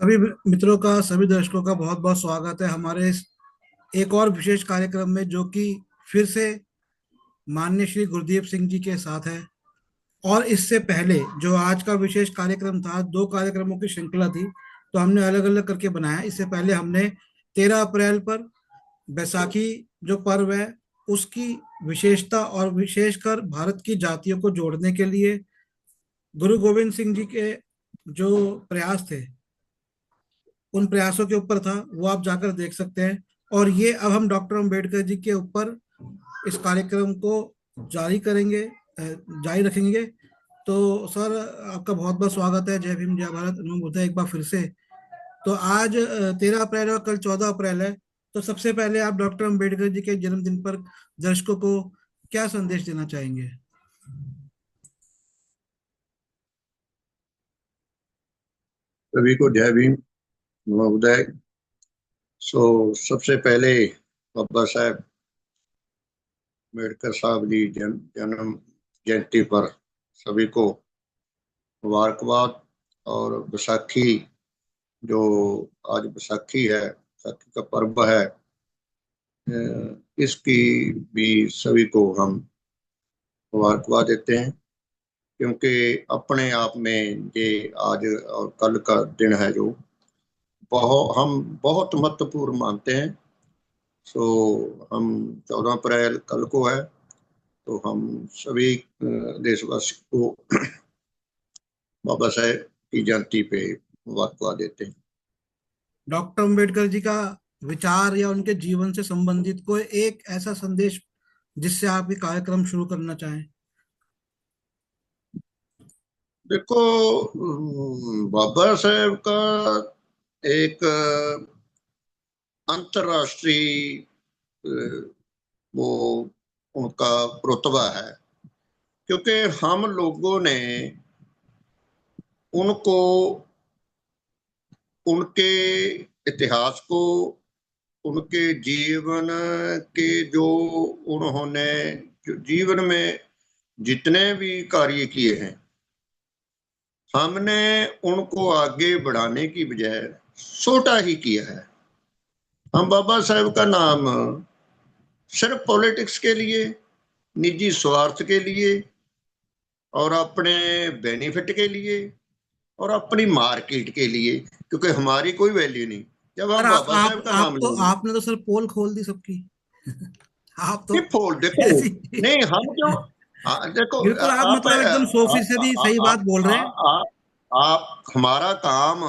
सभी मित्रों का, सभी दर्शकों का बहुत बहुत स्वागत है हमारे इस एक और विशेष कार्यक्रम में, जो कि फिर से माननीय श्री गुरदीप सिंह जी के साथ है। और इससे पहले जो आज का विशेष कार्यक्रम था, दो कार्यक्रमों की श्रृंखला थी, तो हमने अलग अलग करके बनाया। इससे पहले हमने 13 अप्रैल पर बैसाखी जो पर्व है उसकी विशेषता और विशेषकर भारत की जातियों को जोड़ने के लिए गुरु गोविंद सिंह जी के जो प्रयास थे, उन प्रयासों के ऊपर था, वो आप जाकर देख सकते हैं। और ये अब हम डॉक्टर अम्बेडकर जी के ऊपर इस कार्यक्रम को जारी करेंगे, जारी रखेंगे। तो सर, आपका बहुत बहुत स्वागत है। जय भीम, जय भारत, नमो बुद्धाय, एक बार फिर से। तो आज 13 अप्रैल और कल 14 अप्रैल है। तो सबसे पहले आप डॉक्टर अम्बेडकर जी के जन्मदिन पर दर्शकों को क्या संदेश देना चाहेंगे? सभी को जय भीम महोदय। सबसे पहले बाबा साहेब अम्बेडकर साहब जी जन्म जयंती पर सभी को मुबारकबाद। और बैसाखी, जो आज बैसाखी है, बैसाखी का पर्व है, इसकी भी सभी को हम मुबारकबाद देते हैं। क्योंकि अपने आप में ये आज और कल का दिन है जो हम बहुत महत्वपूर्ण मानते हैं। हम 14 अप्रैल कल को है, तो हम सभी देशवासी को बाबा साहेब की जयंती पे मुबारकबाद देते हैं। डॉक्टर अम्बेडकर जी का विचार या उनके जीवन से संबंधित कोई एक ऐसा संदेश जिससे आप ये कार्यक्रम शुरू करना चाहें? देखो, बाबा साहेब का एक अंतर्राष्ट्रीय वो उनका रुतबा है। क्योंकि हम लोगों ने उनको, उनके इतिहास को, उनके जीवन के जो उन्होंने जो जीवन में जितने भी कार्य किए हैं, हमने उनको आगे बढ़ाने की बजाय छोटा ही किया है। हम बाबा साहेब का नाम सिर्फ पॉलिटिक्स के लिए, निजी स्वार्थ के लिए और अपने बेनिफिट के लिए और अपनी मार्केट के लिए, क्योंकि हमारी कोई वैल्यू नहीं जब सर, हम आप बाबा साहेब आप का नाम आप तो लेंगे। आपने तो सर पोल खोल दी सबकी। आप तो नहीं फोड़, देखो, ऐसी। नहीं हम क्यों, देखो, बिल्कुल, आप आप मतलब एकदम 100% सही बात बोल रहे हैं। आप हमारा काम,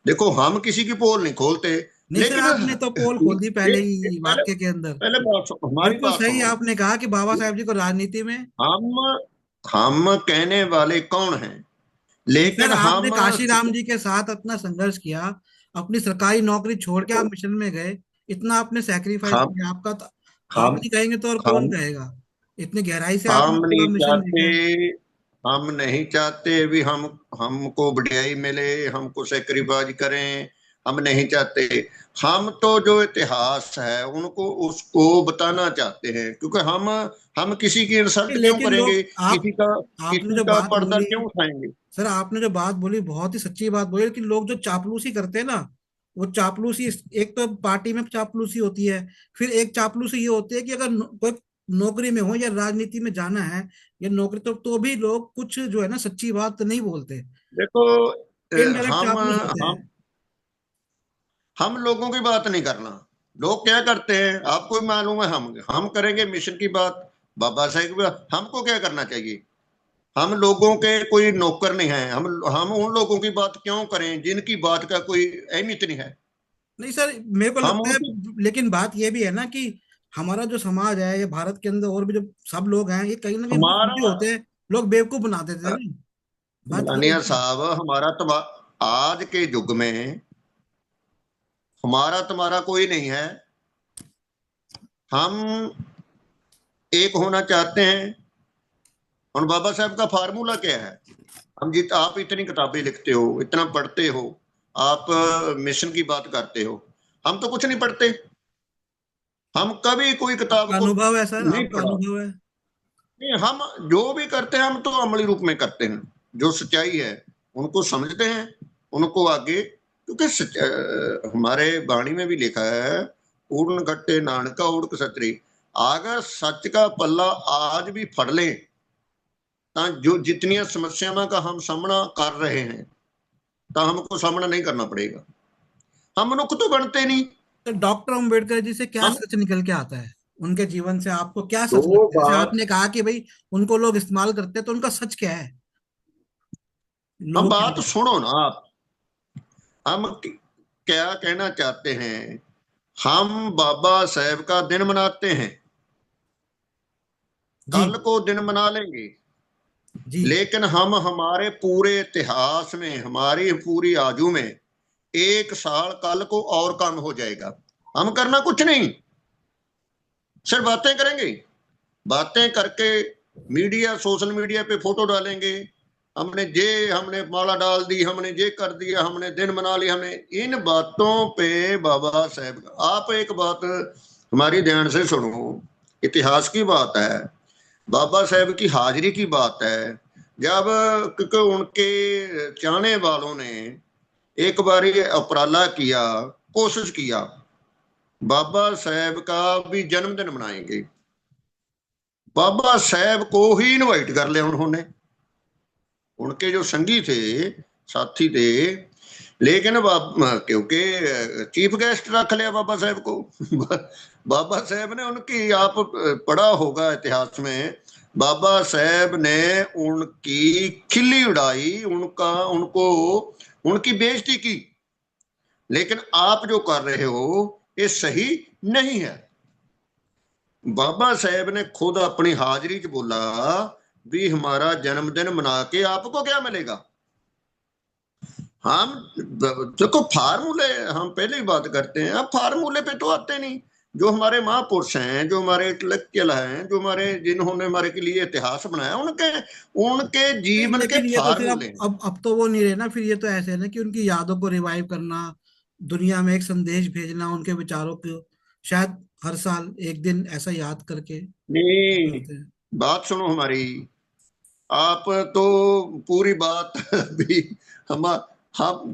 देखो हम किसी की पोल नहीं खोलते। नहीं सर, लेकिन आपने तो पोल खोल दी पहले ही पहले वाक्य के अंदर। पहले हमारी बिल्कुल बात सही सुनो। आपने कहा कि बाबा साहेब जी को राजनीति में। हम हम कहने वाले कौन हैं, नहीं सर, लेकिन आपने हम काशी राम जी के साथ अपना संघर्ष किया, अपनी सरकारी नौकरी छोड़ के आप देखो, मिशन में गए, इतना आपने सैक्रिफाइस हम किया। आपका तो आप हम नहीं कहेंगे तो और कौन हम कहेगा? इतनी गहराई से आपने हम पूरा नहीं मिशन चाहते, देखा है। हम नहीं चाहते भी हमको बढ़ियाई मिले, हमको सेक्रीफाइस करें, हम नहीं चाहते। हम तो जो इतिहास है उनको उसको बताना चाहते हैं। क्योंकि हम किसी की इंसल्ट क्यों लेकिन करेंगे, लोग आप किसी का आपने किसी जो का बात पर्दा बोली, क्यों उठाएंगे। सर आपने जो बात बोली बहुत ही सच्ची बात बोली, लेकिन लोग जो चापलूसी करते हैं ना, वो चापलूसी, एक तो पार्टी में चापलूसी होती है, फिर एक चापलूसी ये होती है कि अगर कोई नौकरी में हो या राजनीति में जाना है या नौकरी, तो भी लोग कुछ जो है ना सच्ची बात नहीं बोलते, देखो, इनडायरेक्ट हम चापलूस होते हैं। हम लोगों की बात नहीं करना। लोग क्या करते हैं आपको भी मालूम है। हम करेंगे मिशन की बात, बाबा साहेब की बात, हमको क्या करना चाहिए। हम लोगों के कोई नौकर नहीं है। हम उन लोगों की बात क्यों करें जिनकी बात का कोई अहमियत नहीं है। नहीं सर, मेरे को हम लगता है, उनकी, लेकिन बात ये भी है ना कि हमारा जो समाज है या भारत के अंदर और भी जो सब लोग हैं, ये कहीं ना कहीं बहुत हमारा, समझे होते हैं। लोग बेवकूफ बना देते हैं ना। बात ये है मलानिया ना। साहब, आज के युग में हमारा तुम्हारा कोई नहीं है। हम एक होना चाहते हैं। और बाबा साहब का फार्मूला क्या है। आप इतनी किताबें लिखते हो, इतना पढ़ते हो, आप मिशन की बात करते हो, हम तो कुछ नहीं पढ़ते। हम कभी कोई किताब आपका को अनुभव है सर, नहीं आपका पढ़ा। अनुभव है। नहीं, हम जो भी करते हैं हम तो अमली रूप में करते हैं। जो सच्चाई है उनको समझते हैं, उनको आगे क्योंकि हमारे वाणी में भी लिखा है, पूर्ण घट्टे नानका उड़क सतरी। अगर सच का पल्ला आज भी फड़ ले, तो जो जितनी समस्याओं का हम सामना कर रहे हैं, तो हमको सामना नहीं करना पड़ेगा। हम मनुष्य तो बनते नहीं। तो डॉक्टर अम्बेडकर जी से क्या हम सच निकल के आता है? उनके जीवन से आपको क्या दो सच लगता है? जैसे बात आपने कहा कि भाई उनको लोग इस्तेमाल करते हैं, तो उनका सच क्या है हम लोगों के बात लिए? सुनो ना आप। हम क्या कहना चाहते हैं? हम बाबा साहेब का दिन मनाते हैं, जी। कल को दिन मना लेंगे, जी। लेकिन हम हमारे पूरे इतिहास में, हमारी पूरी आजू में 1 साल कल को और कम हो जाएगा। हम करना कुछ नहीं, सिर्फ बातें करेंगे। बातें करके मीडिया, सोशल मीडिया पे फोटो डालेंगे, हमने माला डाल दी, हमने ये कर दिया, हमने दिन मना लिया। हमने इन बातों पे बाबा साहब, आप एक बात हमारी ध्यान से सुनो, इतिहास की बात है, बाबा साहब की हाजिरी की बात है। जब, क्योंकि उनके चाहने वालों ने एक बार उपराला किया, कोशिश किया, बाबा साहब का भी जन्मदिन मनाएंगे, बाबा साहब को ही इनवाइट कर लिया उन्होंने, उनके जो संगी थे, साथी थे, लेकिन क्योंकि चीफ गेस्ट रख लिया बाबा साहब को। बाबा साहब ने उनकी, आप पढ़ा होगा इतिहास में, बाबा साहब ने उनकी खिल्ली उड़ाई, उनका उनको उनकी बेइज्जती की। लेकिन आप जो कर रहे हो ये सही नहीं है। बाबा साहेब ने खुद अपनी हाजिरी च बोला भी हमारा जन्मदिन मना के आपको क्या मिलेगा। हम देखो फार्मूले, हम पहले ही बात करते हैं, अब फार्मूले पे तो आते नहीं। जो हमारे महापुरुष हैं, जो हमारे इंटेलेक्चुअल हैं, जो हमारे, जिन्होंने हमारे के लिए इतिहास बनाया, उनके उनके नहीं, जीवन के लेकिन ये तो फिर फार्मूले अब हैं। अब तो वो नहीं रहे ना। फिर ये तो ऐसे है ना कि उनकी यादों को रिवाइव करना, दुनिया में एक संदेश भेजना उनके विचारों को, शायद हर साल एक दिन ऐसा याद करके नहीं, करते हैं। बात सुनो हमारी। आप तो पूरी बात भी, हम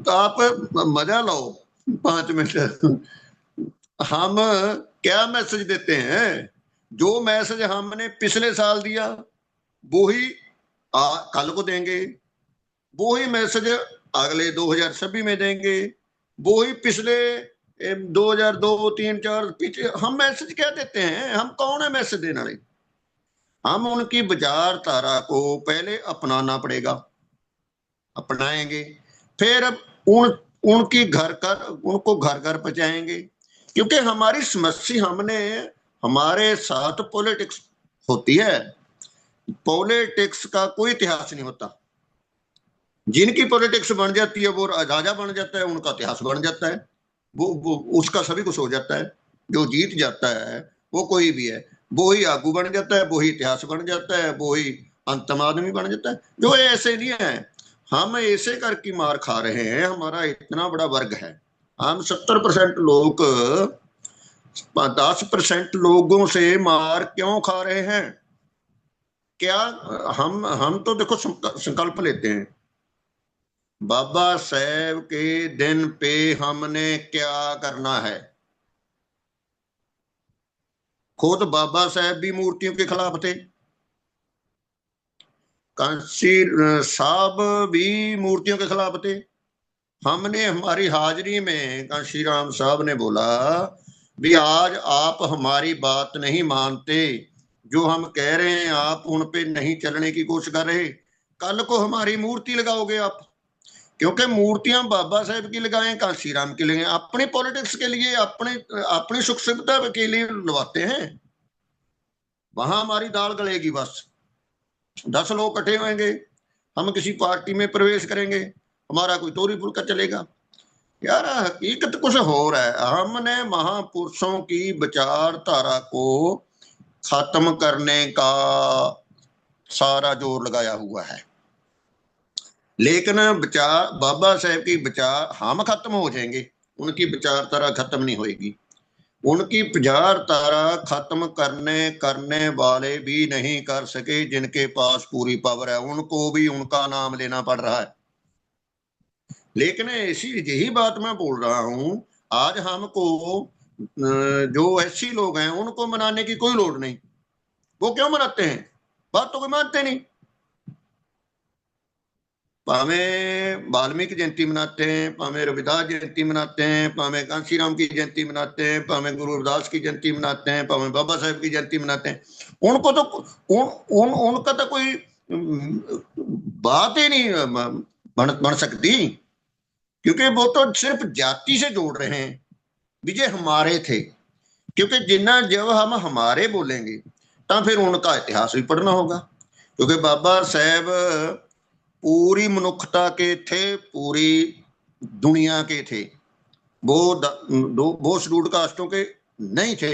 तो आप मजा लो 5 मिनट। हम क्या मैसेज देते हैं? जो मैसेज हमने पिछले साल दिया, वो ही कल को देंगे। वो ही मैसेज अगले 2026 में देंगे। वो ही पिछले 2002, 3, 4 पीछे हम मैसेज क्या देते हैं? हम कौन है मैसेज देने वाले? हम उनकी विचारधारा को पहले अपनाना पड़ेगा, अपनाएंगे, फिर उन उनकी घर घर उनको घर घर पहुंचाएंगे। क्योंकि हमारी समस्या, हमने, हमारे साथ पॉलिटिक्स होती है। पॉलिटिक्स का कोई इतिहास नहीं होता। जिनकी पॉलिटिक्स बन जाती है वो राजा बन जाता है, उनका इतिहास बन जाता है, वो उसका सभी कुछ हो जाता है। जो जीत जाता है वो कोई भी है, वो ही आगू बन जाता है, वो ही इतिहास बन जाता है, वो ही अंतम आदमी बन जाता है। जो ऐसे नहीं है, हम ऐसे करके मार खा रहे हैं। हमारा इतना बड़ा वर्ग है, हम 70% लोग 10% लोगों से मार क्यों खा रहे हैं? क्या, हम तो देखो संकल्प लेते हैं, बाबा साहेब के दिन पे हमने क्या करना है। खुद बाबा साहेब भी मूर्तियों के खिलाफ थे, कांसी साहब भी मूर्तियों के खिलाफ थे। हमने हमारी हाजिरी में कांशी राम साहब ने बोला भी आज आप हमारी बात नहीं मानते, जो हम कह रहे हैं आप उन पे नहीं चलने की कोशिश कर रहे, कल को हमारी मूर्ति लगाओगे आप। क्योंकि मूर्तियां बाबा साहेब की लगाएं, कांशी राम की लगाएं, अपनी पॉलिटिक्स के लिए, अपने अपनी सुख सुविधा के लिए लगवाते हैं। वहां हमारी दाल गलेगी बस। 10 लोग इकट्ठे होंगे, हम किसी पार्टी में प्रवेश करेंगे, हमारा कोई तोरी फुलका चलेगा। यार हकीकत कुछ हो रहा है। हमने महापुरुषों की विचारधारा को खत्म करने का सारा जोर लगाया हुआ है, लेकिन विचार बाबा साहेब की विचार हम खत्म हो जाएंगे, उनकी विचारधारा खत्म नहीं होगी। उनकी विचारधारा खत्म करने करने वाले भी नहीं कर सके, जिनके पास पूरी पावर है, उनको भी उनका नाम लेना पड़ रहा है। लेकिन ऐसी यही बात मैं बोल रहा हूं, आज हमको जो एससी लोग हैं उनको मनाने की कोई लोड़ नहीं। वो क्यों मनाते हैं? बात तो कोई मानते नहीं। भावें वाल्मीकि जयंती मनाते हैं, भावें रविदास जयंती मनाते हैं, भावें कांशीराम की जयंती मनाते हैं, भावें गुरु रविदास की जयंती मनाते हैं, भावें बाबा साहेब की जयंती मनाते हैं, उनको तो उनका तो कोई बात ही नहीं बन सकती। क्योंकि वो तो सिर्फ जाति से जोड़ रहे हैं, विजय हमारे थे। क्योंकि जिन्ना जब हम हमारे बोलेंगे तो फिर उनका इतिहास भी पढ़ना होगा। क्योंकि बाबा साहेब पूरी मनुष्यता के थे, पूरी दुनिया के थे। वो शेड्यूल्ड कास्टों के नहीं थे,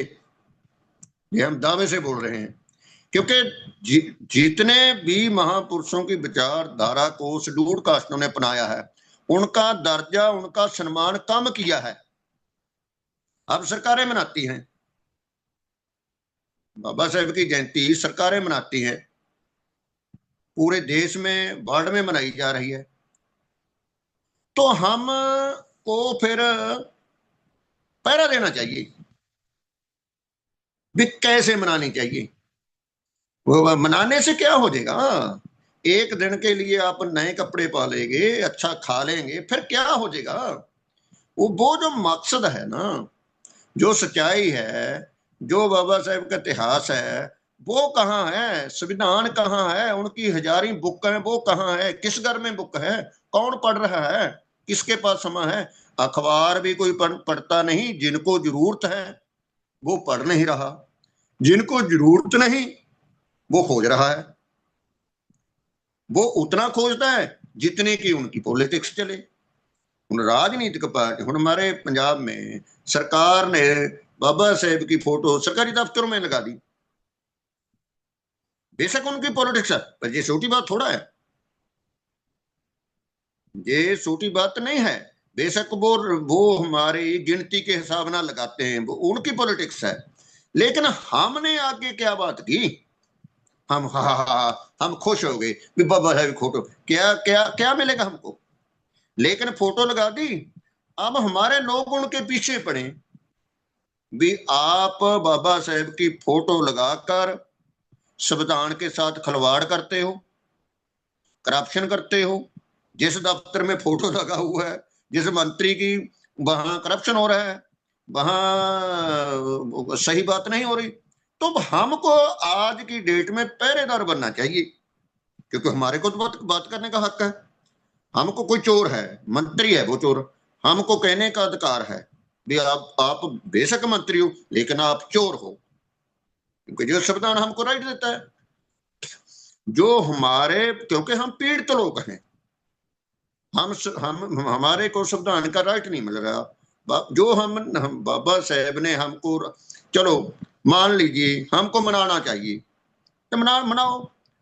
ये हम दावे से बोल रहे हैं। क्योंकि जितने भी महापुरुषों की विचारधारा को शेड्यूल्ड कास्टों ने अपनाया है, उनका दर्जा, उनका सम्मान कम किया है। अब सरकारें मनाती हैं, बाबा साहेब की जयंती सरकारें मनाती हैं, पूरे देश में, वर्ल्ड में मनाई जा रही है। तो हम को फिर पहरा देना चाहिए भी कैसे मनानी चाहिए। वो मनाने से क्या हो जाएगा? एक दिन के लिए आप नए कपड़े पालेंगे, अच्छा खा लेंगे, फिर क्या हो जाएगा? वो जो मकसद है ना, जो सच्चाई है, जो बाबा साहेब का इतिहास है, वो कहाँ है? संविधान कहाँ है? उनकी हजारी बुक है, वो कहाँ है? किस घर में बुक है? कौन पढ़ रहा है? किसके पास समय है? अखबार भी कोई पढ़ता नहीं। जिनको जरूरत है वो पढ़ नहीं रहा, जिनको जरूरत नहीं वो खोज रहा है। वो उतना खोजता है जितने की उनकी पॉलिटिक्स चले। ਹੁਣ राजनीतिक पार्टी, ਹੁਣ हमारे पंजाब में सरकार ने बाबा साहेब की फोटो सरकारी दफ्तरों में लगा दी। बेशक उनकी पॉलिटिक्स है, पर ये छोटी बात थोड़ा है, ये छोटी बात नहीं है। बेशक वो हमारी गिनती के हिसाब ना लगाते हैं, वो उनकी पॉलिटिक्स है। लेकिन हमने आगे क्या बात की? हम हम खुश हो गए कि बाबा साहेब फोटो, क्या क्या क्या मिलेगा हमको? लेकिन फोटो लगा दी। अब हमारे लोग उनके पीछे पड़े भी, आप बाबा साहेब की फोटो लगाकर संविधान के साथ खिलवाड़ करते हो, करप्शन करते हो। जिस दफ्तर में फोटो लगा हुआ है, जिस मंत्री की, वहां करप्शन हो रहा है, वहां सही बात नहीं हो रही। तो हमको आज की डेट में पहरेदार बनना चाहिए, क्योंकि हमारे को तो बात करने का हक है। हमको कोई चोर है, मंत्री है वो चोर, हमको कहने का अधिकार है भी आप बेशक मंत्री हो लेकिन आप चोर हो, क्योंकि जो संविधान हमको राइट देता है। जो हमारे, क्योंकि हम पीड़ित लोग हैं, हम हमारे को संविधान का राइट नहीं मिल रहा। जो हम बाबा साहेब ने हमको, चलो मान लीजिए हमको मनाना चाहिए तो मनाओ।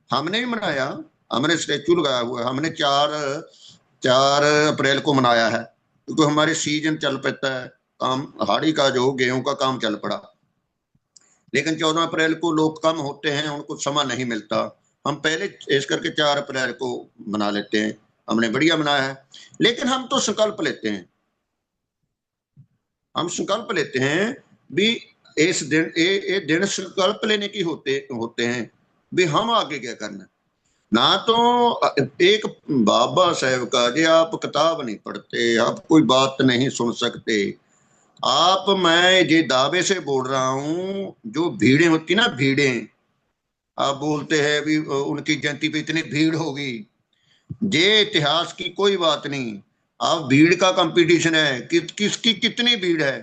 हमने भी मनाया, हमने स्टेचू लगाया हुआ है, हमने 4 अप्रैल को मनाया है, क्योंकि हमारे सीजन चल पड़ता है, काम हाड़ी का जो गेहूं का काम चल पड़ा। लेकिन 14 अप्रैल को लोग कम होते हैं, उनको समय नहीं मिलता। हम पहले इस करके 4 अप्रैल को मना लेते हैं, हमने बढ़िया मनाया है। लेकिन हम तो संकल्प लेते हैं, हम संकल्प लेते हैं भी इस दिन ये दिन संकल्प लेने की होते हैं भी हम आगे क्या करना। ना तो एक बाबा साहेब का, जे आप किताब नहीं पढ़ते, आप कोई बात नहीं सुन सकते। आप, मैं ये दावे से बोल रहा हूं, जो भीड़ें होती ना, भीड़ें, आप बोलते हैं भी उनकी जयंती पे इतनी भीड़ होगी, ये इतिहास की कोई बात नहीं। आप भीड़ का कंपटीशन है कि किसकी कितनी भीड़ है।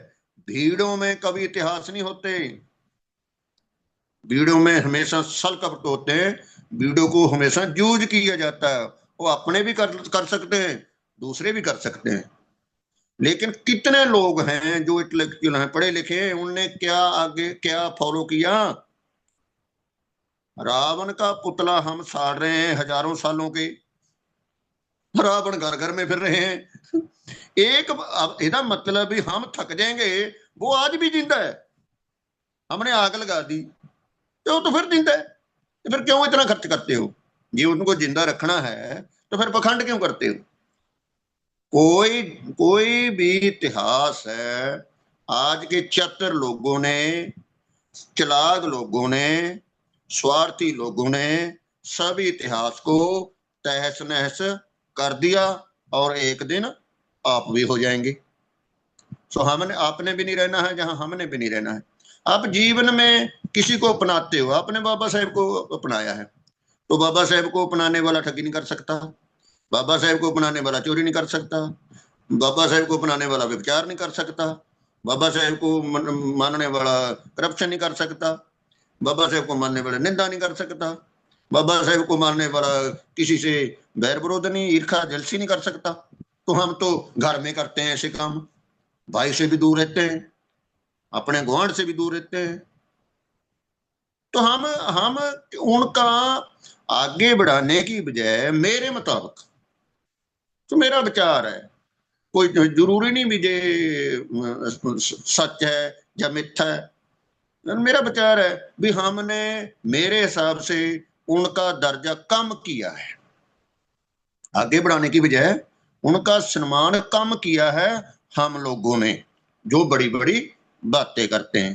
भीड़ों में कभी इतिहास नहीं होते, भीड़ों में हमेशा छल कपट होते हैं। भीड़ों को हमेशा यूज किया जाता है। वो अपने भी कर सकते हैं, दूसरे भी कर सकते हैं। लेकिन कितने लोग हैं जो इंटेलेक्चुअल हैं, पढ़े लिखे हैं, उनने क्या आगे क्या फॉलो किया? रावण का पुतला हम साड़ रहे हैं हजारों सालों के, रावण घर घर में फिर रहे हैं। एक इसका मतलब भी हम थक जाएंगे, वो आज भी जिंदा है, हमने आग लगा दी तो फिर जिंदा है। तो फिर क्यों इतना खर्च करते हो? ये उनको जिंदा रखना है तो फिर पखंड क्यों करते हो? कोई कोई भी इतिहास है, आज के चतुर लोगों ने, चालाक लोगों ने, स्वार्थी लोगों ने सभी इतिहास को तहस नहस कर दिया, और एक दिन आप भी हो जाएंगे। सो हमने आपने भी नहीं रहना है जहां हमने भी नहीं रहना है। आप जीवन में किसी को अपनाते हो, आपने बाबा साहेब को अपनाया है, तो बाबा साहेब को अपनाने वाला ठगी नहीं कर सकता, बाबा साहेब को अपनाने वाला चोरी नहीं कर सकता, बाबा साहेब को अपनाने वाला व्यभिचार नहीं कर सकता, बाबा साहेब को मानने वाला करप्शन नहीं कर सकता, बाबा साहेब को मानने वाला निंदा नहीं कर सकता, बाबा साहेब को मानने वाला किसी से बैर विरोध नहीं, ईर्खा जलसी नहीं कर सकता। तो हम तो घर में करते हैं ऐसे काम, भाई से भी दूर रहते हैं, अपने गुआंढ से भी दूर रहते हैं। तो हम उनका आगे बढ़ाने की बजाय, मेरे मुताबिक तो मेरा विचार है, कोई जरूरी नहीं भी जे सच है या मिथ्या है, मेरा विचार है भी हमने मेरे हिसाब से उनका दर्जा कम किया है, आगे बढ़ाने की बजाय उनका सम्मान कम किया है हम लोगों ने, जो बड़ी बड़ी बातें करते हैं।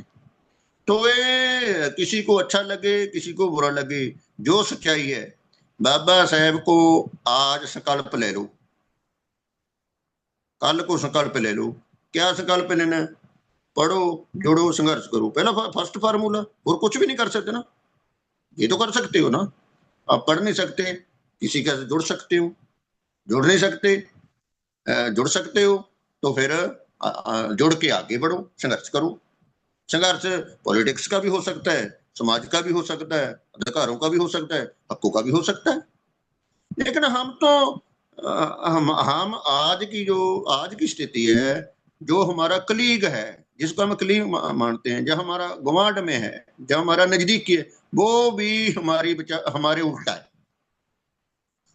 तो ये किसी को अच्छा लगे किसी को बुरा लगे, जो सच्चाई है, बाबा साहेब को आज संकल्प ले लो, कल को संकल्प ले लो। क्या संकल्प लेना है? पढ़ो, जोड़ो, संघर्ष करो, पहला फर्स्ट फार्मूला। और कुछ भी नहीं कर सकते ना, ये तो कर सकते हो ना, आप पढ़ नहीं सकते, किसी का जुड़ सकते हो, जुड़ नहीं सकते, जुड़ सकते हो तो फिर जुड़ के आगे बढ़ो, संघर्ष करो। संघर्ष पॉलिटिक्स का भी हो सकता है, समाज का भी हो सकता है, अधिकारों का भी हो सकता है, हकों का भी हो सकता है। लेकिन हम तो हम आज की स्थिति है, जो हमारा कलीग है, जिसको हम कलीग मानते हैं, जो हमारा गवांड में है, जो हमारा नजदीकी है, वो भी हमारे उल्टा है,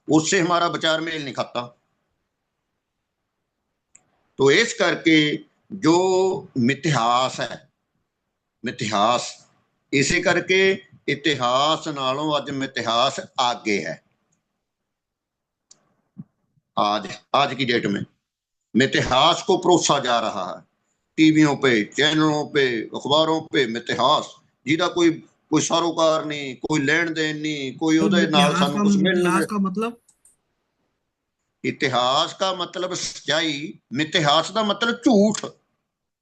उससे हमारा विचार मेल नहीं खाता। तो इस करके जो मिथिहास है, मिथिहास इसे करके इतिहास नालों अज मिथिहास आगे है। आज आज की डेट में मिथिहास को परोसा जा रहा है, टीवियों पे, चैनलों पे, अखबारों पे मिथिहास, जिदा कोई कोई सरोकार नहीं, कोई लेन देन नहीं, कोई तो उहदे नाल सानू कुछ मिलना। मिथिहास का मतलब? इतिहास का मतलब सच्चाई, मिथिहास का मतलब झूठ।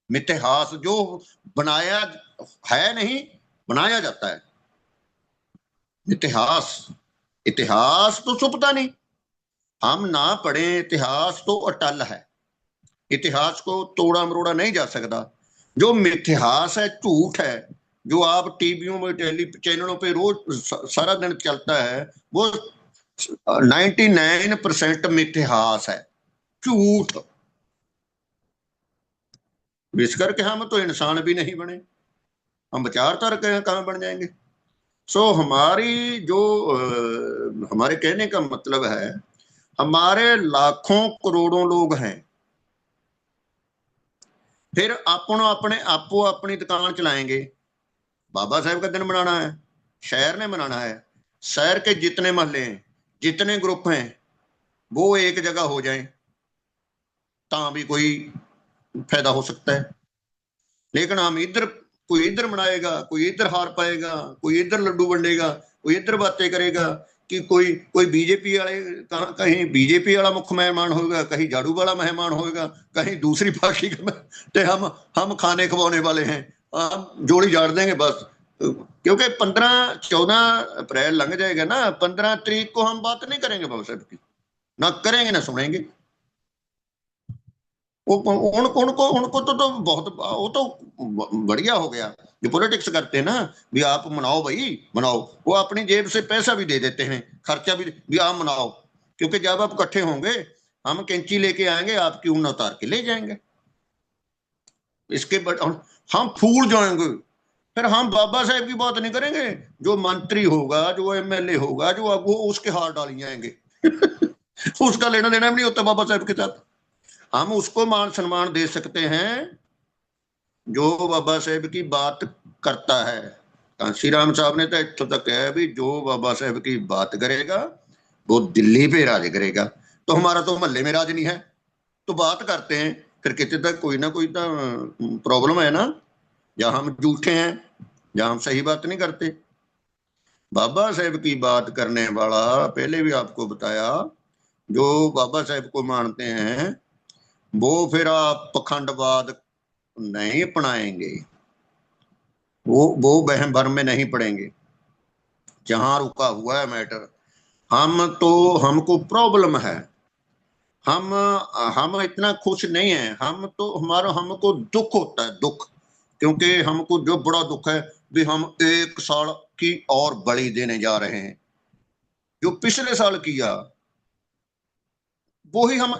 मिथिहास जो बनाया है नहीं, बनाया जाता है। इतिहास, इतिहास तो छुपता नहीं, हम ना पढ़े इतिहास तो अटल है, इतिहास को तोड़ा मरोड़ा नहीं जा सकता। जो मिथिहास है, झूठ है, जो आप टीवियों में, टेली चैनलों पे रोज सारा दिन चलता है, वो 99% मिथिहास है, झूठ। इस करके हम तो इंसान भी नहीं बने, हम विचारधारा कहां बन जाएंगे। सो हमारी जो हमारे कहने का मतलब है, हमारे लाखों करोड़ों लोग हैं, फिर अपने आपो अपनी दुकान चलाएंगे। बाबा साहेब का दिन मनाना है, शहर ने मनाना है, शहर के जितने मोहल्ले हैं, जितने ग्रुप हैं, वो एक जगह हो जाएं, ता भी कोई फायदा हो सकता है। लेकिन हम इधर, कोई इधर मनाएगा, कोई इधर हार पाएगा, कोई इधर लड्डू बंटेगा, कोई इधर बातें करेगा कि कोई कोई बीजेपी वाले, कहीं बीजेपी वाला मुख्य मेहमान होगा, कहीं झाड़ू वाला मेहमान होगा, कहीं दूसरी पार्टी का, तो हम खाने खवाने वाले हैं, हम जोड़ी झाड़ देंगे बस। क्योंकि 15-14 अप्रैल लंघ जाएगा ना, 15 तारीख को हम बात नहीं करेंगे बाबा साहब की, ना करेंगे ना सुनेंगे। उनको उनको उनको तो बहुत वो तो बढ़िया हो गया, जो पॉलिटिक्स करते हैं ना, भी आप मनाओ भाई मनाओ, वो अपनी जेब से पैसा भी दे देते हैं, खर्चा भी आप मनाओ, क्योंकि जब आप इकट्ठे होंगे, हम कैंची लेके आएंगे, आपकी ऊन उतार के ले जाएंगे। इसके बाद हम फूल जाएंगे, फिर हम बाबा साहेब की बात नहीं करेंगे, जो मंत्री होगा, जो एमएलए होगा, जो वो उसके हार डाल जाएंगे। उसका लेना देना भी नहीं होता बाबा साहेब के साथ। हम उसको मान सम्मान दे सकते हैं जो बाबा साहेब की बात करता है। कांशी राम साहब ने तो इतों तक कहा भी जो बाबा साहेब की बात करेगा वो दिल्ली पे राज करेगा। तो हमारा तो महल्ले में राज नहीं है, तो बात करते हैं, फिर कितने तक कोई ना कोई तो प्रॉब्लम है ना, या हम झूठे हैं या हम सही बात नहीं करते। बाबा साहेब की बात करने वाला, पहले भी आपको बताया, जो बाबा साहेब को मानते हैं वो फिर आप पखंडवाद नहीं अपनाएंगे, वो वहम भरम में नहीं पड़ेंगे। जहां रुका हुआ है मैटर, हमको प्रॉब्लम है, हम इतना खुश नहीं है, हमको दुख होता है, दुख, क्योंकि हमको जो बड़ा दुख है भी हम 1 साल की और बलि देने जा रहे हैं। जो पिछले साल किया वो ही हम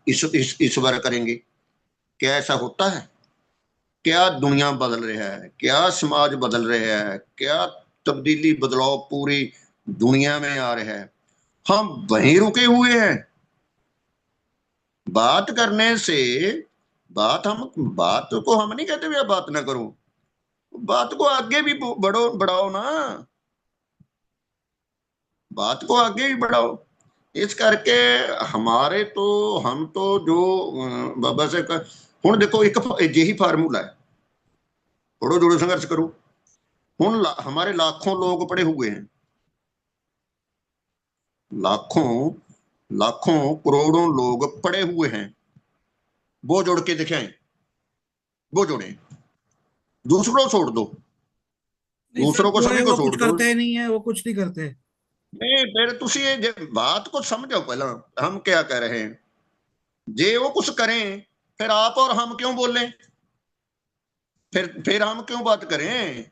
इस बार करेंगे। क्या ऐसा होता है? क्या दुनिया बदल रहा है, क्या समाज बदल रहा है, क्या तब्दीली बदलाव पूरी दुनिया में आ रहा है, हम वहीं रुके हुए हैं। बात करने से बात को हम नहीं कहते भैया बात ना करो, बात को आगे भी बढ़ाओ ना, बात को आगे भी बढ़ाओ। इस करके हमारे तो, हम तो जो बाबा से हूं देखो, एक यही फार्मूला है, पढ़ो जोड़ो संघर्ष करो। हूं हमारे लाखों लोग पड़े हुए हैं, लाखों लाखों करोड़ों लोग पड़े हुए हैं, वो जोड़ के दिखाएं, वो जोड़े, दूसरों को छोड़ दो, नहीं सर, दूसरों को वो सभी है, को वो छोड़ कुछ दो। करते ही नहीं है, वो कुछ नहीं करते। नहीं, फिर तुसी बात को समझो पहला, हम क्या कह रहे हैं। जे वो कुछ करें, फिर आप और हम क्यों बोलें, फिर हम क्यों बात करें?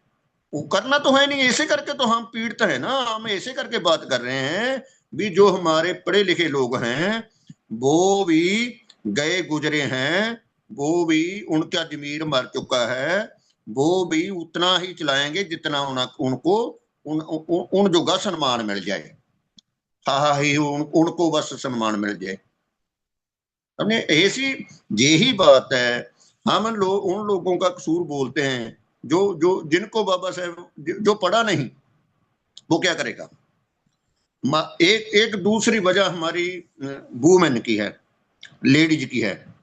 वो करना तो है नहीं, ऐसे करके तो हम पीड़ित है ना, हम ऐसे करके बात कर रहे हैं भी जो हमारे पढ़े लिखे लोग हैं वो भी गए गुजरे हैं, वो भी उनका जमीर मर चुका है, वो भी उतना ही चलाएंगे जितना उनको उन जोगा सम्मान मिल जाए। हाँ हाँ ही उनको बस सम्मान मिल जाए। हमने ऐसी, यही बात है। हम लोग उन लोगों का कसूर बोलते हैं जो जो जिनको बाबा साहेब, जो पढ़ा नहीं वो क्या करेगा। एक एक दूसरी वजह हमारी वुमेन की है, लेडीज की है।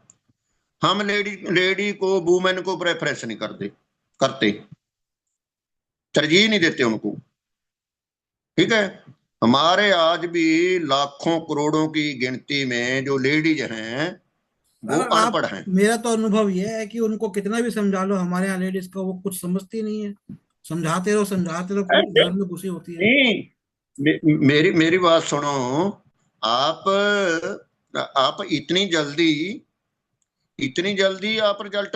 हम लेडी को, वुमेन को प्रेफरेंस नहीं करते, तरजीह नहीं देते उनको। ठीक है, हमारे आज भी लाखों करोड़ों की गिनती में जो लेडीज हैं वो सर आप, अनपढ़ हैं। मेरा तो अनुभव ये है कि उनको कितना भी समझा लो, हमारे यहाँ लेडीज का वो कुछ समझती नहीं है। समझाते रहो, पूरी घर में घुसी होती है। नहीं, मेरी मेरी बात सुनो। आप आप इतनी जल्दी आप रिजल्ट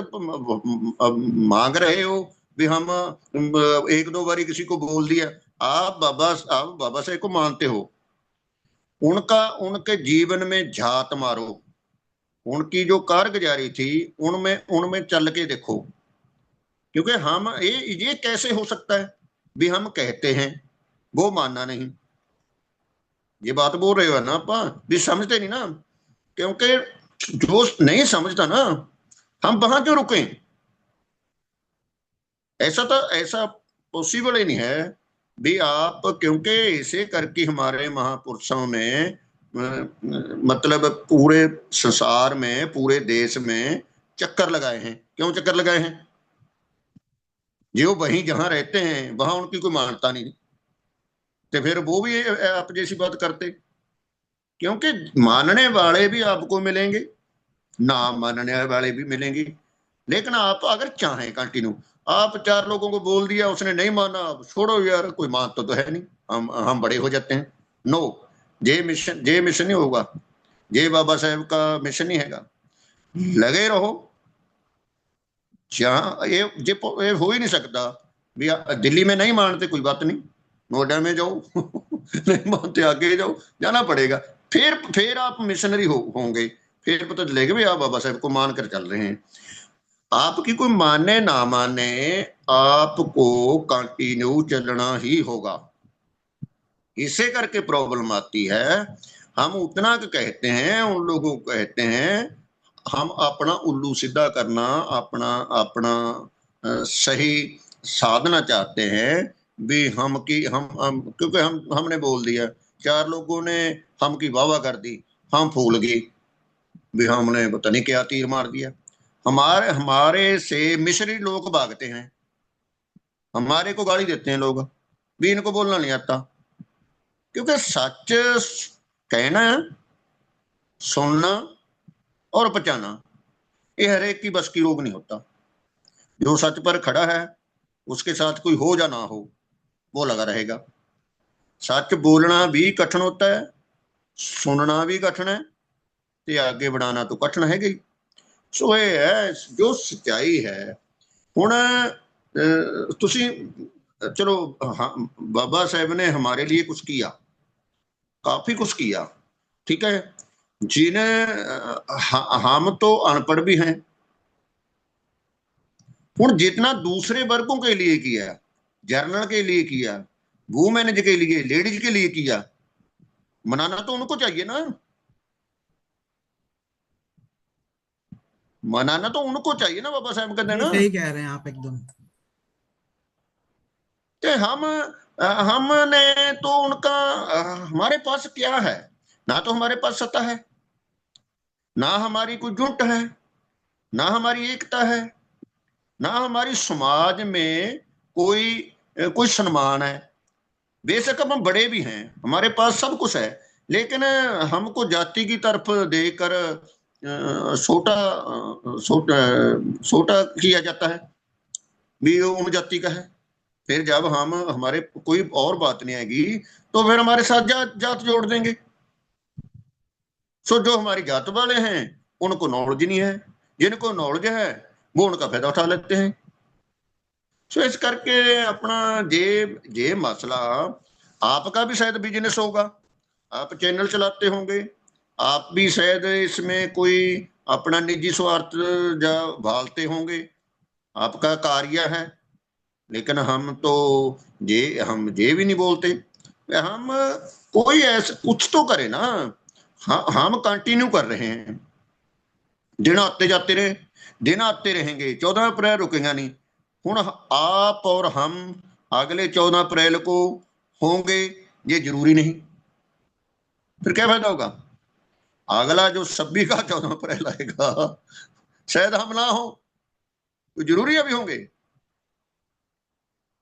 मांग रहे हो भी हम 1-2 बारी किसी को बोल दिया। आप बाबा साहेब को मानते हो, उनके जीवन में झात मारो, उनकी जो कारगुजारी थी उनमें उनमें चल के देखो। क्योंकि हम ये कैसे हो सकता है भी हम कहते हैं वो मानना नहीं। ये बात बोल रहे हो ना आप भी समझते नहीं ना, क्योंकि जो नहीं समझता ना, हम वहां क्यों रुके। ऐसा पॉसिबल ही नहीं है भी आप, क्योंकि इसे करके हमारे महापुरुषों ने मतलब पूरे संसार में, पूरे देश में चक्कर लगाए हैं। क्यों चक्कर लगाए हैं? जो वहीं जहां रहते हैं वहां उनकी कोई मानता नहीं, तो फिर वो भी आप जैसी बात करते। क्योंकि मानने वाले भी आपको मिलेंगे, ना मानने वाले भी मिलेंगे। लेकिन आप अगर चाहें कंटिन्यू, आप 4 लोगों को बोल दिया, उसने नहीं माना, अब छोड़ो यार, कोई मान तो है नहीं, हम बड़े हो जाते हैं। नो, ये मिशन नहीं होगा, ये बाबा साहेब का मिशन नहीं हैगा। लगे रहो जहाँ ये हो ही नहीं सकता भी। दिल्ली में नहीं मानते, कोई बात नहीं, नोएडा में जाओ नहीं मानते, आगे जाओ, जाना पड़ेगा। फिर आप मिशनरी होंगे, फिर पता चलेगा भी आप बाबा साहेब को मान कर चल रहे हैं। आपकी कोई माने ना माने, आपको कंटिन्यू चलना ही होगा। इसे करके प्रॉब्लम आती है। हम उतना कहते हैं, उन लोगों को कहते हैं, हम अपना उल्लू सीधा करना, अपना अपना सही साधना चाहते हैं भी। क्योंकि हमने बोल दिया, 4 लोगों ने हम की वाहवा कर दी, हम फूल गए। भी हमने पता नहीं क्या तीर मार दिया। हमारे हमारे से मिस्री लोग भागते हैं, हमारे को गाली देते हैं लोग भी इनको बोलना नहीं आता। क्योंकि सच कहना, सुनना और पचाना ये हर एक की बस की रोग नहीं होता। जो सच पर खड़ा है उसके साथ कोई हो या ना हो वो लगा रहेगा। सच बोलना भी कठिन होता है, सुनना भी कठिन है, ते आगे बढ़ाना तो कठिन है ही। सो ये है जो सच्चाई है। ਹੁਣ ਤੁਸੀਂ चलो, हाँ, बाबा साहब ने हमारे लिए कुछ किया, काफी कुछ किया, ठीक है। जिन्हें हम तो अनपढ़ भी हैं। हूँ जितना दूसरे वर्गों के लिए किया, जर्नल के लिए किया, वुमेन के लिए, लेडीज के लिए किया, मनाना तो उनको चाहिए ना। मनाना तो उनको चाहिए ना बाबा साहब कहते हैं ये ना। सही कह रहे हैं आप एकदम। कि हमने तो उनका हमारे पास क्या है? ना तो हमारे पास सत्ता है, ना हमारी कोई जुट है, ना हमारी एकता है, ना हमारी समाज में कोई कोई सम्मान है। बेशक हम बड़े भी हैं, हमारे पास सब कुछ है, लेकिन हमको जाति की तरफ देकर छोटा छोटा छोटा किया जाता है भी वो उन जाति का है। फिर जब हम हमारे कोई और बात नहीं आएगी तो फिर हमारे साथ जात जोड़ देंगे। सो जो हमारी जात वाले हैं उनको नॉलेज नहीं है, जिनको नॉलेज है वो उनका फायदा उठा लेते हैं। सो इस करके अपना ये मसला, आपका भी शायद बिजनेस होगा, आप चैनल चलाते होंगे, आप भी शायद इसमें कोई अपना निजी स्वार्थ जा भालते होंगे, आपका कार्य है। लेकिन हम ये भी नहीं बोलते। हम कोई ऐसा कुछ तो करे ना। हम कंटिन्यू कर रहे हैं, दिन आते जाते रहे, दिन आते रहेंगे, 14 अप्रैल रुकेगा नहीं। हूँ आप और हम अगले 14 अप्रैल को होंगे, ये जरूरी नहीं। फिर क्या फायदा होगा? अगला जो 26 का 14 अप्रैल आएगा शायद हम ना हो, तो जरूरी अभी होंगे।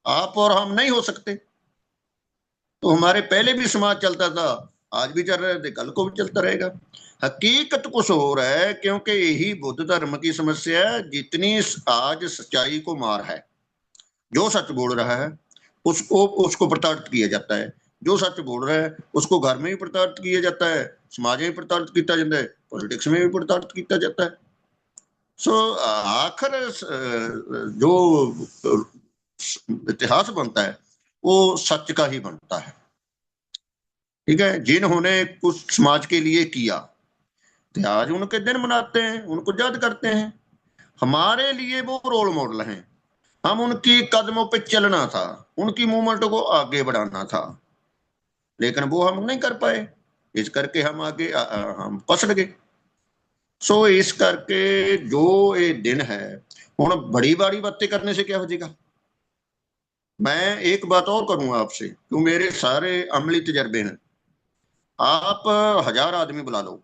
आप और हम नहीं हो सकते। तो हमारे पहले भी समाज चलता था, आज भी चल रहे थे, कल को भी चलता रहेगा। हकीकत कुछ हो रहा है, क्योंकि यही बुद्ध धर्म की समस्या है। जितनी आज सच्चाई को मार है, जो सच बोल रहा है उसको उसको प्रताड़ित किया जाता है, जो सच बोल रहा है उसको घर में भी प्रताड़ित किया जाता है, समाज में भी प्रताड़ित किया जाता है, पॉलिटिक्स में भी प्रताड़ित किया जाता है। सो आखिर जो इतिहास बनता है वो सच का ही बनता है, ठीक है। जिन्होंने कुछ समाज के लिए किया, तो आज उनके दिन मनाते हैं, उनको याद करते हैं। हमारे लिए वो रोल मॉडल हैं, हम उनकी कदमों पे चलना था, उनकी मूवमेंट को आगे बढ़ाना था, लेकिन वो हम नहीं कर पाए। इस करके हम आगे हम पसड़ गए। सो इस करके जो ये दिन है, हूँ बड़ी बड़ी बातें करने से क्या हो जाएगा। मैं एक बात और करूंगा आपसे, क्यों मेरे सारे अमली तजर्बे हैं। आप 1000 आदमी बुला लो,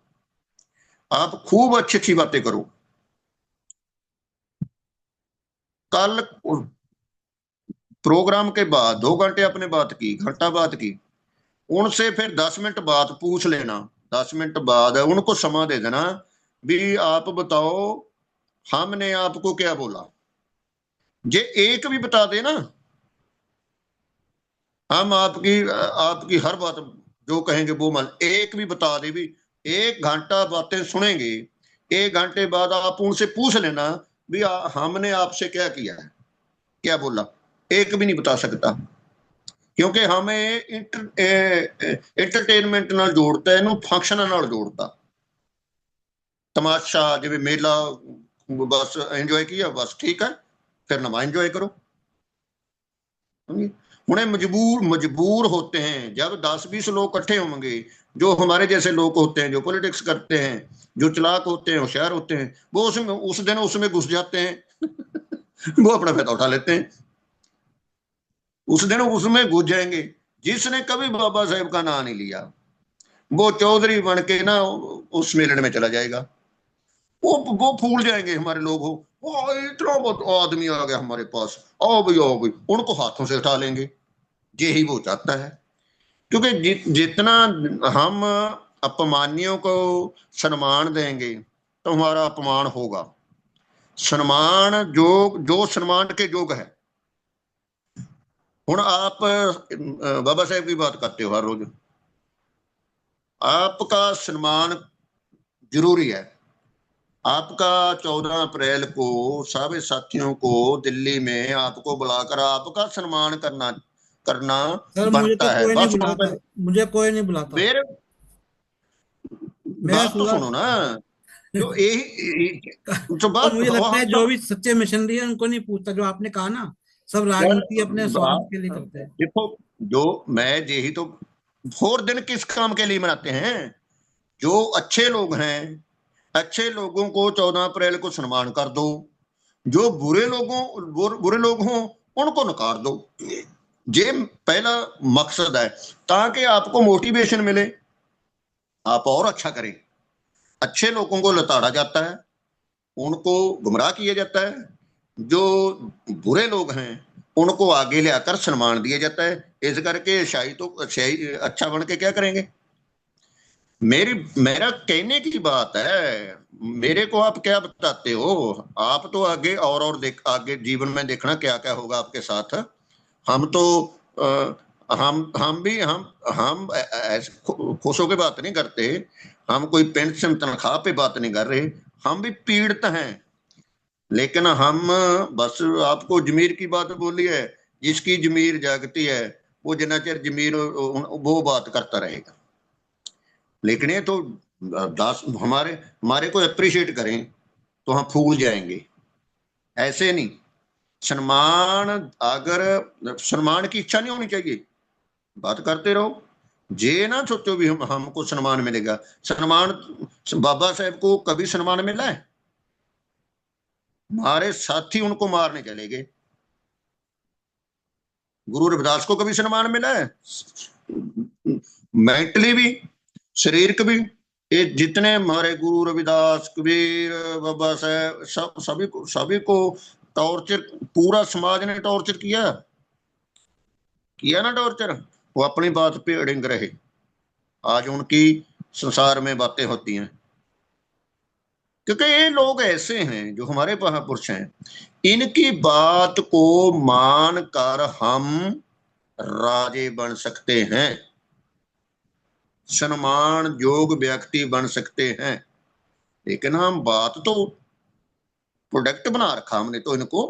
आप खूब अच्छी अच्छी बातें करो। कल प्रोग्राम के बाद 2 घंटे आपने बात की, घंटा बात की, उनसे फिर 10 मिनट बाद पूछ लेना, 10 मिनट बाद उनको समय दे देना भी आप बताओ हमने आपको क्या बोला। जे एक भी बता दे ना, हम आपकी हर बात जो कहेंगे वो मान, एक भी बता दे भी, 1 घंटा बातें सुनेंगे, 1 घंटे बाद आप उनसे पूछ लेना भी हमने आपसे क्या किया है, क्या बोला। एक भी नहीं बता सकता, क्योंकि हमें एंटरटेनमेंट ਨਾਲ ਜੋੜਤਾ, ਇਹਨੂੰ ਫੰਕਸ਼ਨਾਂ ਨਾਲ ਜੋੜਤਾ। तमाशा जिਵੇਂ मेला, बस एंजॉय किया बस ठीक है, फिर नवा एंजॉय करो। उन्हें मजबूर मजबूर होते हैं जब 10-20 लोग इकट्ठे होंगे, जो हमारे जैसे लोग होते हैं, जो पॉलिटिक्स करते हैं, जो चलाक होते हैं, होशियार होते हैं, वो उसमें उस दिन उसमें घुस जाते हैं वो अपना फायदा उठा लेते हैं, उस दिन उसमें घुस जाएंगे। जिसने कभी बाबा साहेब का नाम नहीं लिया वो चौधरी बन के ना उस मेलड़ में चला जाएगा। वो फूल जाएंगे हमारे लोग हो, वो इतना बहुत आदमी आ गया हमारे पास, आओ भाई आओ भाई, उनको हाथों से उठा लेंगे। यही वो चाहता है। क्योंकि जितना हम अपमानियों को सम्मान देंगे तो हमारा अपमान होगा। सम्मान जो जो सम्मान के योग है। हुण आप बाबा साहेब की बात करते हो हर रोज, आपका सम्मान जरूरी है। आपका 14 अप्रैल को सभी साथियों को दिल्ली में आपको बुलाकर आपका सम्मान करना करना सर मुझे तो बनता है। कोई नहीं बस बुलाता, मुझे कोई नहीं बुलाता। मेरे मैं बात तो सुबह सुनो ना, जो यही तो और बात मुझे लगता है हम जो सब भी सच्चे मिशनरी है उनको नहीं पूछता, जो आपने कहा ना, सब यार, राजनीति अपने स्वार्थ के लिए करते हैं। देखो, जो मैं यही तो 4 दिन किस काम के लिए मनाते हैं? जो अच्छे लोग हैं, अच्छे लोगों को 14 अप्रैल को सम्मान कर दो, जो बुरे लोग हों उनको नकार दो। ये पहला मकसद है, ताकि आपको मोटिवेशन मिले, आप और अच्छा करें। अच्छे लोगों को लताड़ा जाता है, उनको गुमराह किया जाता है। जो बुरे लोग हैं उनको आगे ले आकर सम्मान दिया जाता है। इस करके शाही तो शाही अच्छा बन के क्या करेंगे? मेरी मेरा कहने की बात है। मेरे को आप क्या बताते हो? आप तो आगे और देख, आगे जीवन में देखना क्या क्या होगा आपके साथ। हम तो हम भी हम ऐसे खुशों की बात नहीं करते। हम कोई पेंशन तनख्वाह पे बात नहीं कर रहे। हम भी पीड़ित हैं, लेकिन हम बस आपको जमीर की बात बोली है। जिसकी जमीर जागती है वो जितना चिर जमीर वो बात करता रहेगा। लेकिन ये तो दास हमारे हमारे को अप्रिशिएट करें तो हम फूल जाएंगे, ऐसे नहीं। सम्मान, अगर सम्मान की इच्छा नहीं होनी चाहिए, बात करते रहो। जे ना सोचो भी हम हमको सम्मान मिलेगा। सम्मान, बाबा साहेब को कभी सम्मान मिला है? हमारे साथी उनको मारने चले गए। गुरु रविदास को कभी सम्मान मिला है? मेंटली भी, शारीरिक भी। ये जितने हमारे गुरु रविदास, कबीर, बाबा साहेब, सभी को टॉर्चर, पूरा समाज ने टॉर्चर किया ना टॉर्चर। वो अपनी बात पे अड़िंग रहे। आज उनकी संसार में बातें होती हैं, क्योंकि ये लोग ऐसे हैं जो हमारे महापुरुष हैं। इनकी बात को मान कर हम राजे बन सकते हैं, सम्मान योग व्यक्ति बन सकते हैं। लेकिन हम बात तो प्रोडक्ट बना रखा हमने तो इनको।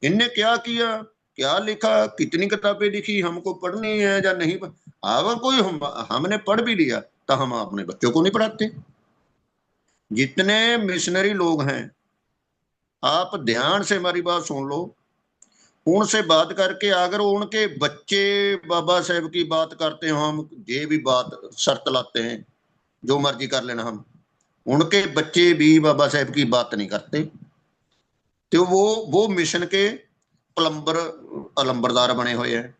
इनने क्या किया, क्या लिखा, कितनी किताबें लिखी, हमको पढ़नी है या नहीं अगर कोई हमने पढ़ भी लिया तो हम अपने बच्चों को नहीं पढ़ाते। जितने मिशनरी लोग हैं, आप ध्यान से हमारी बात सुन लो। उनसे बात करके अगर उनके बच्चे बाबा साहेब की बात करते हो, हम ये भी बात शर्त लाते हैं जो मर्जी कर लेना, हम उनके बच्चे भी बाबा साहेब की बात नहीं करते, तो वो मिशन के प्लम्बर अलंबरदार बने हुए हैं।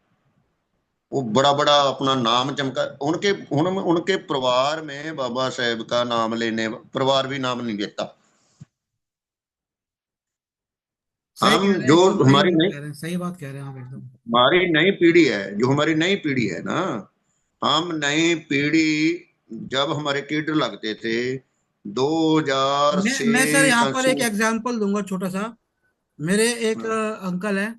वो बड़ा बड़ा अपना नाम चमका, उनके परिवार में बाबा साहेब का नाम लेने परिवार भी नाम नहीं लेता। सही हम कह रहे हैं, जो एकदम सही हमारी बात नई कह रहे हैं, सही बात कह रहे हैं आप एकदम। हमारी नई पीढ़ी है, जो हमारी नई पीढ़ी है ना, हम नई पीढ़ी, जब हमारे किड लगते थे 2000 से मैं सर यहाँ पर एक शुरू। एग्जांपल दूंगा छोटा सा। मेरे एक अंकल है,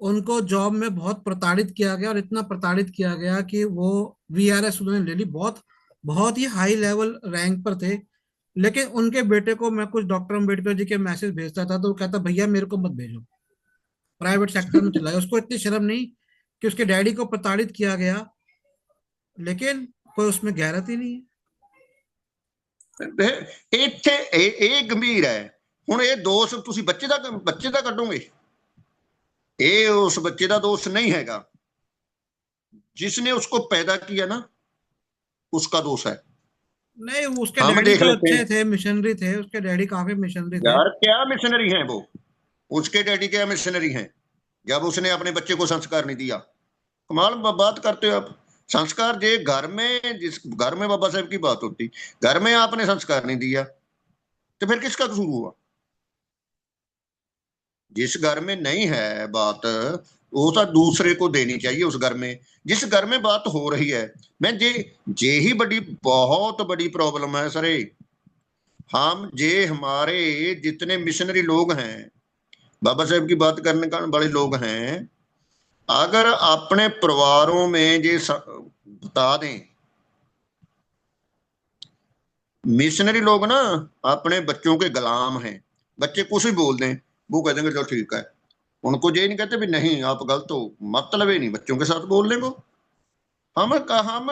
उनको जॉब में बहुत प्रताड़ित किया गया, और इतना प्रताड़ित किया गया कि वो वीआरएस उन्होंने ले ली, बहुत बहुत ही हाई लेवल रैंक पर थे। लेकिन उनके बेटे को मैं कुछ डॉक्टर अम्बेडकर जी के मैसेज भेजता था तो वो कहता भैया मेरे को मत भेजो, प्राइवेट सेक्टर में चला गया। उसको इतनी शर्म नहीं कि उसके डैडी को प्रताड़ित किया गया, लेकिन कोई उसमें गैरत ही नहीं है। ਇੱਥੇ ਇਹ ਗੰਭੀਰ ਹੈ। ਹੁਣ ਇਹ ਦੋਸ਼ ਤੁਸੀਂ ਬੱਚੇ ਦਾ ਕੱਢੋਗੇ? ਇਹ ਉਸ ਬੱਚੇ ਦਾ ਦੋਸ਼ नहीं हैगा। जिसने उसको पैदा किया ना, उसका दोष है। नहीं, उसके हम डैडी देख तो लेते अच्छे हैं थे, मिशनरी थे, उसके डैडी काफी मिशनरी थे। यार, क्या मिशनरी हैं वो? उसके डैडी क्या मिशनरी हैं जब उसने अपने बच्चे को संस्कार नहीं दिया? कमाल बात करते हो आप। संस्कार जे घर में, जिस घर में बाबा साहब की बात होती, घर में आपने संस्कार नहीं दिया तो फिर किसका कसूर हुआ? जिस घर में नहीं है बात, वो तो दूसरे को देनी चाहिए। उस घर में, जिस घर में बात हो रही है, मैं जे ही बड़ी बहुत बड़ी प्रॉब्लम है सर। हम जे हमारे जितने मिशनरी लोग हैं, बाबा साहब की बात करने का बड़े लोग हैं, अगर अपने परिवारों में बता दें, मिशनरी लोग ना अपने बच्चों के गुलाम हैं। बच्चे कुछ भी बोल दें, वो कह देंगे चलो ठीक है। उनको ये नहीं कहते भी नहीं आप गलत हो, मतलब ही नहीं बच्चों के साथ बोलने को। हम कहा हम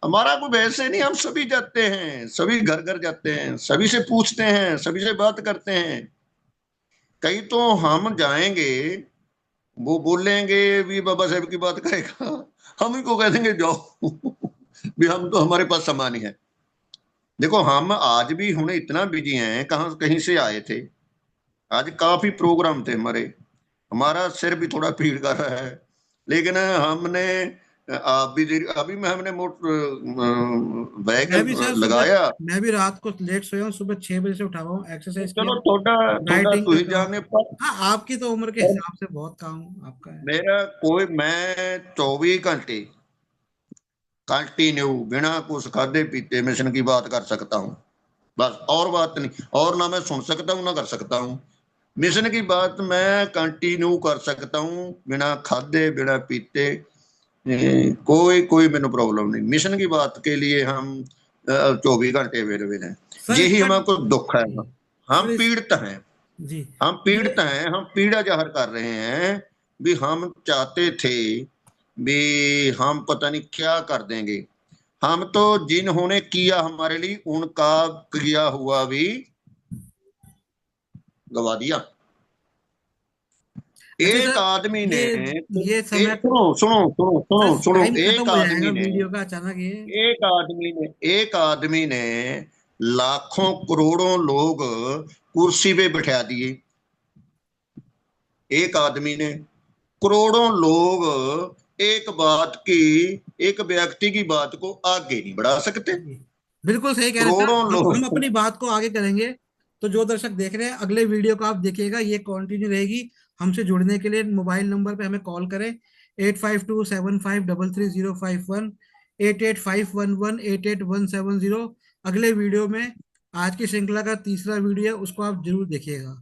हमारा कोई वैसे नहीं, हम सभी जाते हैं, सभी घर घर जाते हैं, सभी से पूछते हैं, सभी से बात करते हैं। कई तो हम जाएंगे, वो बोलेंगे भी बाबा साहब की बात करेगा, हम ही को कह देंगे जाओ भी हम तो हमारे पास सामान ही है। देखो हम आज भी हुने इतना बिजी हैं, कहाँ कहीं से आए थे। आज काफी प्रोग्राम थे हमारे, हमारा सिर भी थोड़ा पीड़ कर रहा है। लेकिन हमने आप भी अभी में हमने बैग मैं भी सर सुबह, लगाया। मैं भी रात को लेट सोया हूँ, सुबह 6 बजे से उठा हुआ हूँ, तो एक्सरसाइज किया, चलो थोड़ा थोड़ा डाइटिंग तू का ही काम। जाने पर। हाँ, आपकी तो उम्र के हिसाब से बहुत काम आपका है। मेरा कोई, मैं 24 घंटे कंटिन्यू बिना कुछ खाते पीते मिशन की बात कर सकता हूँ, बस और बात नहीं। और ना मैं सुन सकता हूँ ना कर सकता हूँ। मिशन की बात मैं कंटिन्यू कर सकता हूँ बिना खाते बिना पीते। कोई कोई मैंने प्रॉब्लम नहीं। मिशन की बात के लिए हम 24 घंटे अवेलेबल हैं। सर यही इसका, हमको दुख है। जी हम सर इस, पीड़ित हैं, जी हम ये, पीड़ित हैं, हम पीड़ा जाहिर कर रहे हैं। भी हम चाहते थे भी हम पता नहीं क्या कर देंगे। हम तो जिन्होंने किया हमारे लिए उनका किया हुआ भी गवा दिया। अच्छा एक सर, आदमी ने, ये समय एक सुनो सुनो सुनो सर, सुनो सुनो, टाइम खत्म एक हो जाएगा आदमी ने, वीडियो का अचानक ये। एक आदमी ने लाखों करोड़ों लोग कुर्सी पे बैठा दिए। एक आदमी ने करोड़ों लोग एक बात की, एक व्यक्ति की बात को आगे नहीं बढ़ा सकते। जी बिल्कुल सही कह रहे हैं सर, करोड़ों हम लोग। अपनी बात को आगे करेंगे। तो जो दर्शक देख रहे हैं, अगले वीडियो को आप देखिएगा, ये कंटिन्यू रहेगी। हमसे जुड़ने के लिए मोबाइल नंबर पे हमें कॉल करें, 8527533051, 8851188170। अगले वीडियो में आज की श्रृंखला का तीसरा वीडियो है, उसको आप जरूर देखिएगा।